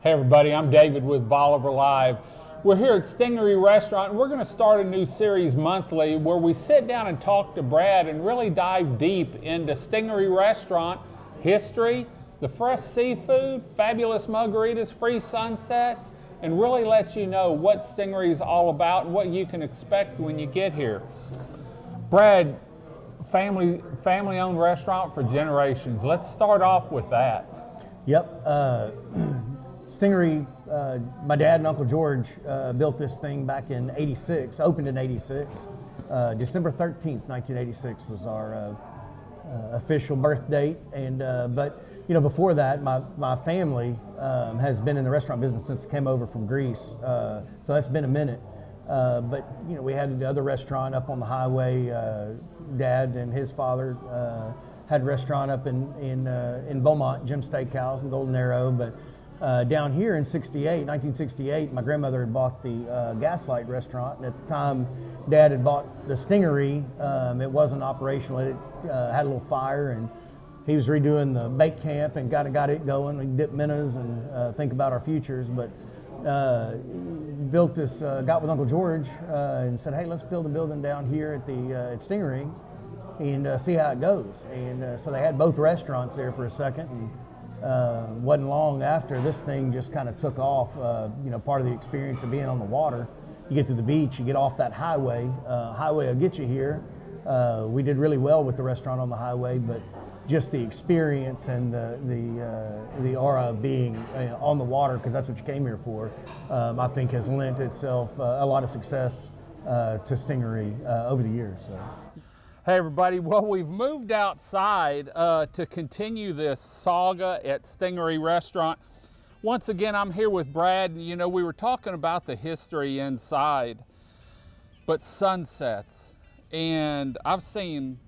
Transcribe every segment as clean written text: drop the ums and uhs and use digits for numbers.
Hey everybody, I'm David with Bolivar Live. We're here at Stingaree Restaurant and we're going to start a new series monthly where we sit down and talk to Brad and really dive deep into Stingaree Restaurant history, the fresh seafood, fabulous margaritas, free sunsets, and really let you know what Stingaree is all about and what you can expect when you get here. Brad, family-owned restaurant for generations. Let's start off with that. Yep. Stingaree, my dad and Uncle George built this thing back in '86, opened in '86. December 13th, 1986 was our official birth date. And but you know, before that, my family has been in the restaurant business since it came over from Greece. So that's been a minute. But you know, we had the other restaurant up on the highway. Dad and his father had a restaurant up in Beaumont, Jim's Steakhouse and Golden Arrow. But down here in 1968, my grandmother had bought the Gaslight restaurant, and at the time, Dad had bought the Stingaree. It wasn't operational. It had a little fire, and he was redoing the bake camp and got it going. We dip minnows and think about our futures, but built this. Got with Uncle George and said, "Hey, let's build a building down here at the at Stingaree and see how it goes." And so they had both restaurants there for a second. And, wasn't long after this thing just kind of took off. You know, part of the experience of being on the water, you get to the beach, you get off that highway. Highway will get you here. We did really well with the restaurant on the highway, but just the experience and the aura of being on the water, because that's what you came here for, I think has lent itself a lot of success to Stingaree over the years. So. Hey everybody, well, we've moved outside to continue this saga at Stingaree Restaurant. Once again, I'm here with Brad. You know, we were talking about the history inside, but sunsets. And I've seen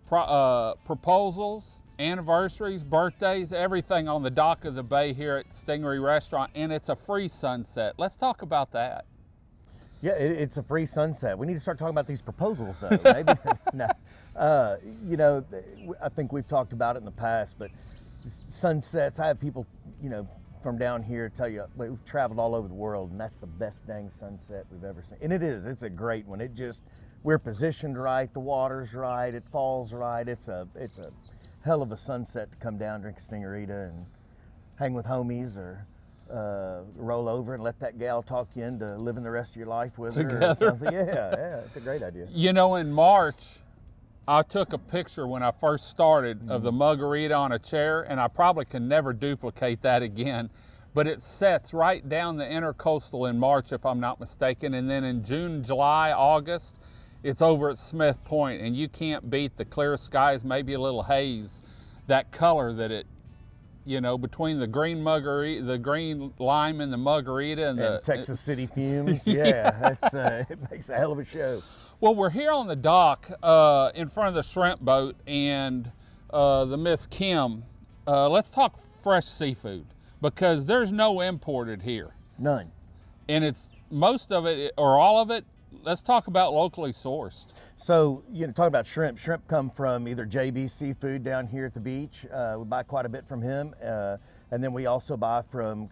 proposals, anniversaries, birthdays, everything on the dock of the bay here at Stingaree Restaurant, and it's a free sunset. Let's talk about that. Yeah, it's a free sunset. We need to start talking about these proposals, though. Maybe. No. You know, I think we've talked about it in the past, but sunsets, I have people, you know, from down here tell you, we've traveled all over the world, and that's the best dang sunset we've ever seen. And it is. It's a great one. We're positioned right, the water's right, it falls right. It's a hell of a sunset to come down, drink a Stingarita, and hang with homies, or roll over and let that gal talk you into living the rest of your life with her or something. Yeah, it's a great idea. You know, in March, I took a picture when I first started of the margarita on a chair, and I probably can never duplicate that again. But it sets right down the intercoastal in March, if I'm not mistaken, and then in June, July, August, it's over at Smith Point, and you can't beat the clear skies, maybe a little haze, that color that it, you know, between the green margarita, the green lime in the margarita and the Texas City fumes. Yeah, it makes a hell of a show. Well, we're here on the dock in front of the shrimp boat and the Miss Kim. Let's talk fresh seafood, because there's no imported here. None. And it's most of it or all of it. Let's talk about locally sourced. So, you know, talk about shrimp. Shrimp come from either JB Seafood down here at the beach. We buy quite a bit from him. And then we also buy from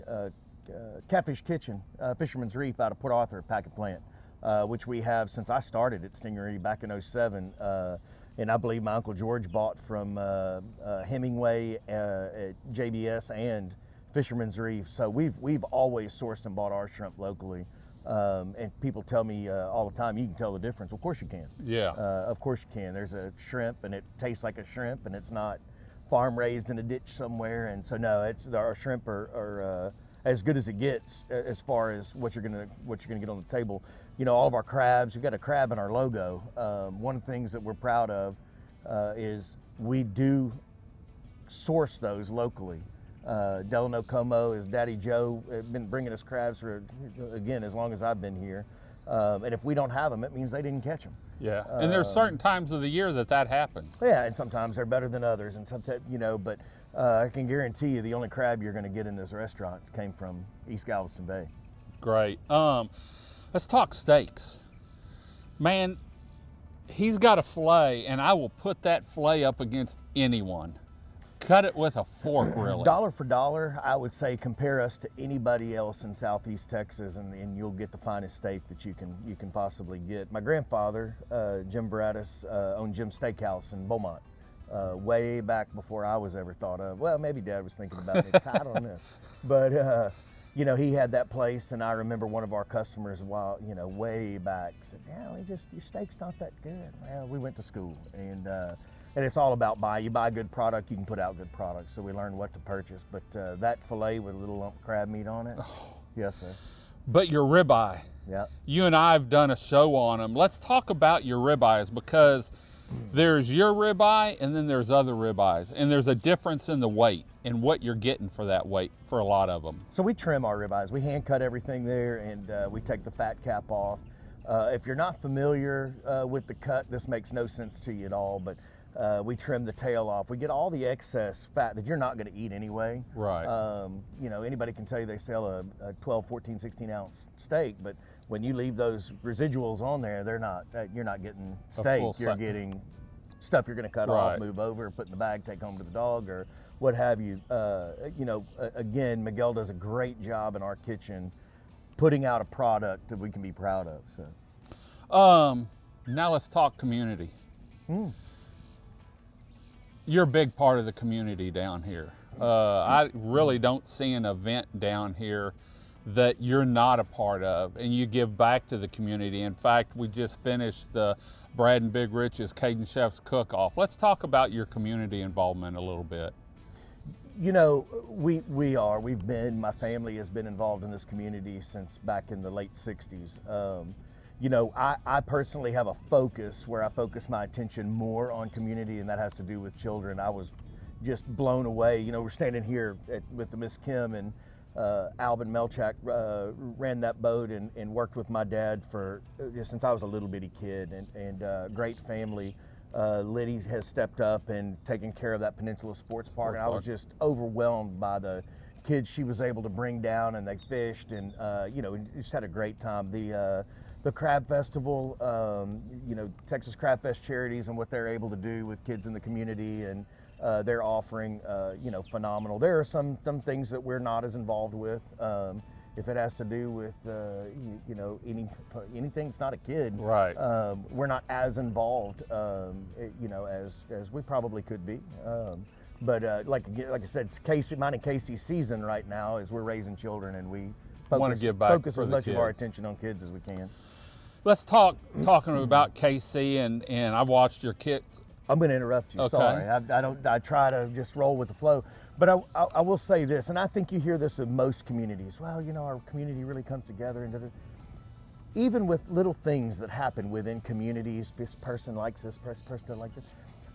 Catfish Kitchen, Fisherman's Reef out of Port Arthur, Packet Plant, which we have since I started at Stingaree back in '07. And I believe my Uncle George bought from Hemingway at JBS and Fisherman's Reef. So we've always sourced and bought our shrimp locally. And people tell me all the time, you can tell the difference. Of course you can. Yeah. Of course you can. There's a shrimp and it tastes like a shrimp, and it's not farm raised in a ditch somewhere. And so no, our shrimp are as good as it gets as far as what you're gonna get on the table. You know, all of our crabs, we've got a crab in our logo. One of the things that we're proud of is we do source those locally. Delano Como is Daddy Joe, been bringing us crabs for, again, as long as I've been here. And if we don't have them, it means they didn't catch them. Yeah, and there's certain times of the year that happens. Yeah, and sometimes they're better than others, and sometimes, you know, but I can guarantee you the only crab you're going to get in this restaurant came from East Galveston Bay. Great. Let's talk steaks. Man, he's got a fillet, and I will put that fillet up against anyone. cut it with a fork, really. Dollar for dollar, I would say compare us to anybody else in Southeast Texas, and you'll get the finest steak that you can possibly get. My grandfather, Jim Vratis, owned Jim's Steakhouse in Beaumont, way back before I was ever thought of. Well, maybe Dad was thinking about it. I don't know, but you know, he had that place, and I remember one of our customers, way back, said, "Yeah, your steak's not that good." Well, we went to school, and it's all about buy. You buy good product, you can put out good product. So we learned what to purchase. But that filet with a little lump of crab meat on it, yes, sir. But your ribeye, Yeah. you and I have done a show on them. Let's talk about your ribeyes, because there's your ribeye and then there's other ribeyes, and there's a difference in the weight and what you're getting for that weight for a lot of them. So we trim our ribeyes. We hand cut everything there, and we take the fat cap off. If you're not familiar with the cut, this makes no sense to you at all, but we trim the tail off. We get all the excess fat that you're not going to eat anyway. Right. You know, anybody can tell you they sell a 12, 14, 16 ounce steak, but when you leave those residuals on there, you're not getting steak. You're getting stuff you're going to cut off, move over, put in the bag, take home to the dog, or what have you. You know, again, Miguel does a great job in our kitchen putting out a product that we can be proud of. So, now let's talk community. You're a big part of the community down here. I really don't see an event down here that you're not a part of, and you give back to the community. In fact, we just finished the Brad and Big Rich's Cajun Chef's Cook-Off. Let's talk about your community involvement a little bit. You know, my family has been involved in this community since back in the late 60s. You know, I personally have a focus where I focus my attention more on community, and that has to do with children. I was just blown away. You know, we're standing here with the Miss Kim, and Alvin Melchak ran that boat and worked with my dad since I was a little bitty kid, and great family. Liddy has stepped up and taken care of that Peninsula Sports Park, and I was just overwhelmed by the kids she was able to bring down, and they fished, and you know, just had a great time. The Crab Festival, you know, Texas Crab Fest Charities and what they're able to do with kids in the community, and they're offering, you know, phenomenal. There are some things that we're not as involved with. If it has to do with, you know, anything, it's not a kid. Right. We're not as involved, you know, as we probably could be. But like I said, it's mine and Casey's season right now is we're raising children, and we focus as much of our attention on kids as we can. Let's talking about KC, and I watched your kids. I'm going to interrupt you. Okay. Sorry, I try to just roll with the flow, but I will say this, and I think you hear this in most communities. Well, you know, our community really comes together, and even with little things that happen within communities, this person likes this person doesn't like this.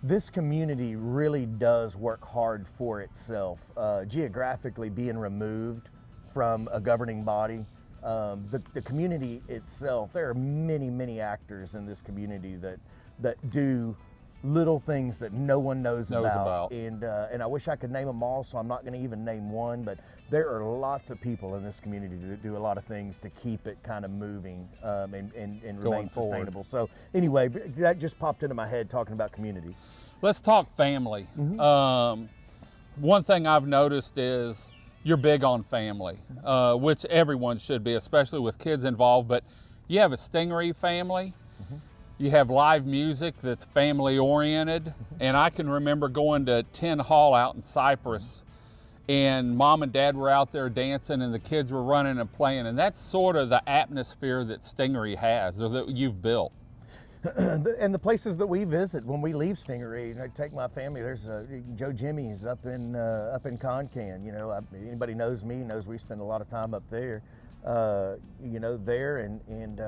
This community really does work hard for itself, geographically being removed from a governing body. The community itself, there are many actors in this community that do little things that no one knows about. And I wish I could name them all, so I'm not going to even name one, but there are lots of people in this community that do a lot of things to keep it kind of moving and remain sustainable. So anyway, that just popped into my head talking about community. Let's talk family. One thing I've noticed is you're big on family, which everyone should be, especially with kids involved, but you have a Stingaree family. You have live music that's family oriented, and I can remember going to 10 Hall out in Cypress, and Mom and Dad were out there dancing and the kids were running and playing, and that's sort of the atmosphere that Stingaree has, or that you've built. And the places that we visit when we leave Stingaree, I take my family. There's Joe Jimmy's up in Concan. You know, anybody knows me knows we spend a lot of time up there. You know, there and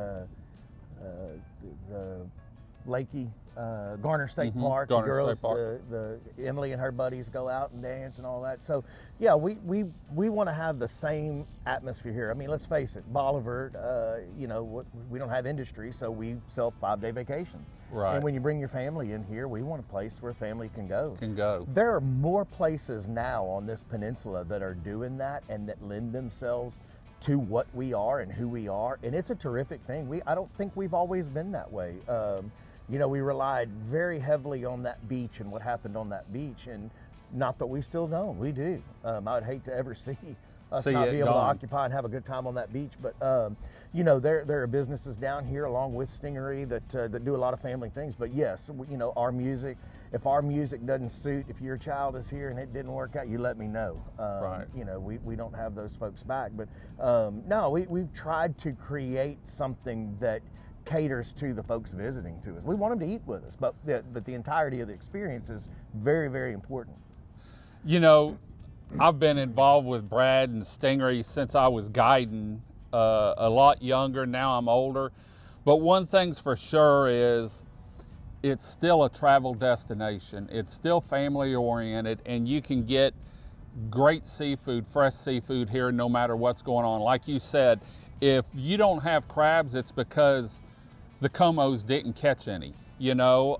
the Lakey Garner State Park. The girls, the Emily and her buddies go out and dance and all that. So yeah, we want to have the same atmosphere here. I mean, let's face it, Bolivar, you know, we don't have industry, so we sell 5-day vacations. Right. And when you bring your family in here, we want a place where family can go. There are more places now on this peninsula that are doing that and that lend themselves to what we are and who we are, and it's a terrific thing. I don't think we've always been that way. You know, we relied very heavily on that beach and what happened on that beach, and Not that we still don't. We do. I would hate to ever see us See not it be able to gone. occupy and have a good time on that beach. But you know, there are businesses down here along with Stingaree that do a lot of family things. But yes, you know, our music. If our music doesn't suit, if your child is here and it didn't work out, you let me know. Right. You know, we don't have those folks back. But no, we've tried to create something that caters to the folks visiting to us. We want them to eat with us, but the entirety of the experience is very, very important. You know, I've been involved with Brad and Stingaree since I was guiding, a lot younger. Now I'm older. But one thing's for sure is it's still a travel destination. It's still family oriented, and you can get great seafood, fresh seafood here no matter what's going on. Like you said, if you don't have crabs, it's because the Comos didn't catch any. You know,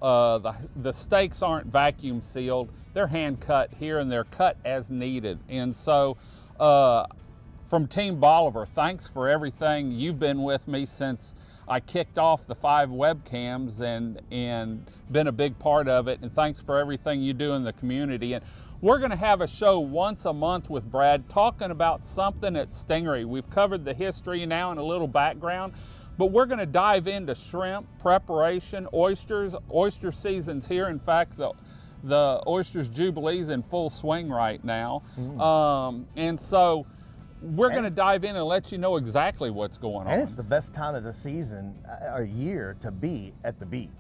the steaks aren't vacuum sealed. They're hand cut here, and they're cut as needed. And so from Team Bolivar, thanks for everything. You've been with me since I kicked off the 5 webcams and been a big part of it. And thanks for everything you do in the community. And we're going to have a show once a month with Brad talking about something at Stingaree. We've covered the history now and a little background, but we're going to dive into shrimp preparation, oysters. Oyster season's here. In fact, the Oysters Jubilee's in full swing right now. And so we're going to dive in and let you know exactly what's going on. And it's the best time of the season or year to be at the beach.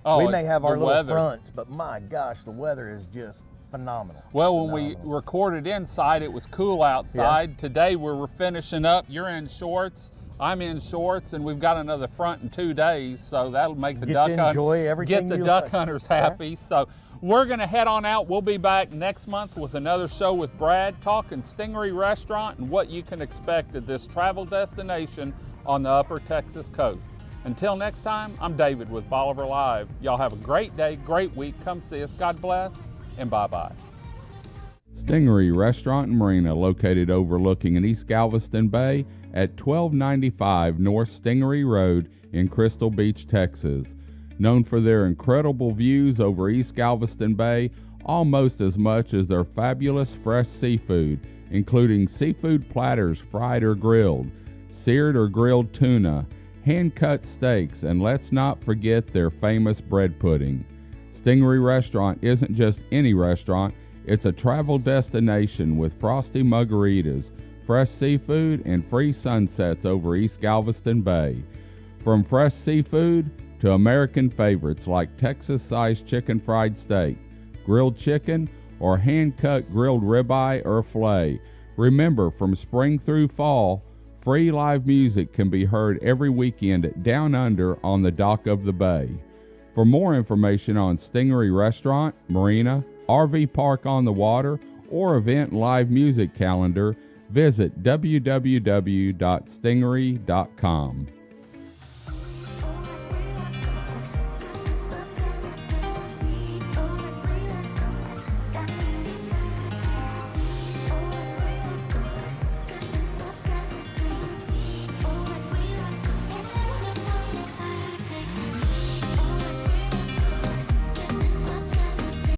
Oh, we may have our little weather. fronts, but my gosh, the weather is just phenomenal. Well, when we recorded inside, it was cool outside. Yeah. Today, we're finishing up. You're in shorts. I'm in shorts, and we've got another front in 2 days, so that'll make the Get to enjoy everything get the you duck like. hunters happy. Yeah. So we're going to head on out. We'll be back next month with another show with Brad, talking Stingaree Restaurant and what you can expect at this travel destination on the Upper Texas coast. Until next time, I'm David with Bolivar Live. Y'all have a great day, great week. Come see us. God bless, and bye-bye. Stingaree Restaurant and Marina, located overlooking an East Galveston Bay at 1295 North Stingaree Road in Crystal Beach, Texas. Known for their incredible views over East Galveston Bay almost as much as their fabulous fresh seafood, including seafood platters fried or grilled, seared or grilled tuna, hand-cut steaks, and let's not forget their famous bread pudding. Stingaree Restaurant isn't just any restaurant, it's a travel destination with frosty margaritas, fresh seafood, and free sunsets over East Galveston Bay. From fresh seafood to American favorites like Texas-sized chicken fried steak, grilled chicken, or hand-cut grilled ribeye or filet. Remember, from spring through fall, free live music can be heard every weekend at Down Under on the dock of the bay. For more information on Stingaree Restaurant, Marina, RV Park on the Water, or event live music calendar, visit www.stingaree.com.